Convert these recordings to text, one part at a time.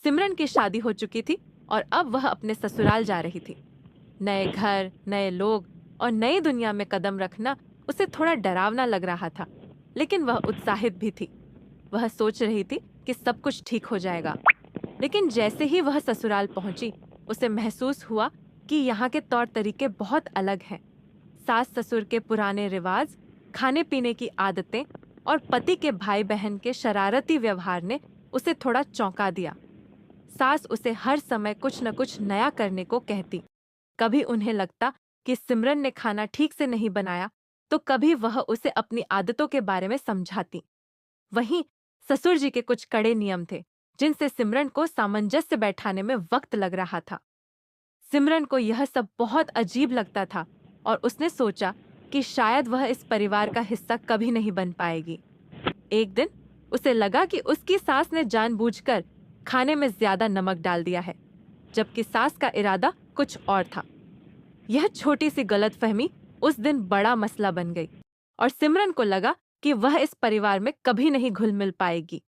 सिमरन की शादी हो चुकी थी और अब वह अपने ससुराल जा रही थी। नए घर, नए लोग और नई दुनिया में कदम रखना उसे थोड़ा डरावना लग रहा था, लेकिन वह उत्साहित भी थी। वह सोच रही थी कि सब कुछ ठीक हो जाएगा। लेकिन जैसे ही वह ससुराल पहुंची, उसे महसूस हुआ कि यहाँ के तौर तरीके बहुत अलग हैं। सास ससुर के पुराने रिवाज, खाने पीने की आदतें और पति के भाई बहन के शरारती व्यवहार ने उसे थोड़ा चौंका दिया। सास उसे हर समय कुछ न कुछ नया करने को कहती। कभी उन्हें लगता कि सिमरन ने खाना ठीक से नहीं बनाया, तो कभी वह उसे अपनी आदतों के बारे में समझाती। वहीं ससुर जी के कुछ कड़े नियम थे, जिनसे सिमरन को सामंजस्य बैठाने में वक्त लग रहा था। सिमरन को यह सब बहुत अजीब लगता था और उसने सोचा कि शायद वह इस परिवार का हिस्सा कभी नहीं बन पाएगी। एक दिन उसे लगा कि उसकी सास ने जानबूझकर खाने में ज्यादा नमक डाल दिया है, जबकि सास का इरादा कुछ और था। यह छोटी सी गलतफहमी उस दिन बड़ा मसला बन गई और सिमरन को लगा कि वह इस परिवार में कभी नहीं घुल मिल पाएगी।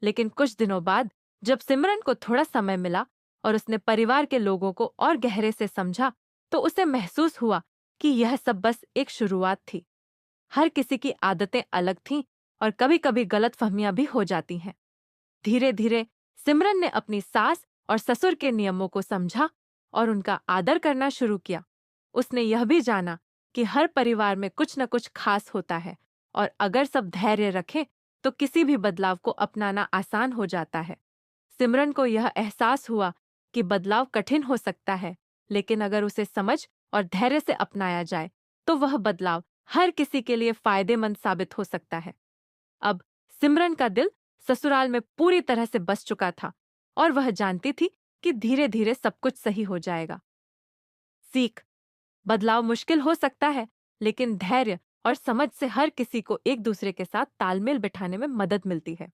लेकिन कुछ दिनों बाद जब सिमरन को थोड़ा समय मिला और उसने परिवार के लोगों को और गहरे से समझा, तो उसे महसूस हुआ कि यह सब बस एक शुरुआत थी। हर किसी की आदतें अलग थीं और कभी-कभी गलतफहमियां भी हो जाती हैं। धीरे-धीरे सिमरन ने अपनी सास और ससुर के नियमों को समझा और उनका आदर करना शुरू किया। उसने यह भी जाना कि हर परिवार में कुछ न कुछ खास होता है और अगर सब धैर्य रखें तो किसी भी बदलाव को अपनाना आसान हो जाता है। सिमरन को यह एहसास हुआ कि बदलाव कठिन हो सकता है, लेकिन अगर उसे समझ और धैर्य से अपनाया जाए तो वह बदलाव हर किसी के लिए फायदेमंद साबित हो सकता है। अब सिमरन का दिल ससुराल में पूरी तरह से बस चुका था और वह जानती थी कि धीरे धीरे सब कुछ सही हो जाएगा। सीख: बदलाव मुश्किल हो सकता है, लेकिन धैर्य और समझ से हर किसी को एक दूसरे के साथ तालमेल बिठाने में मदद मिलती है।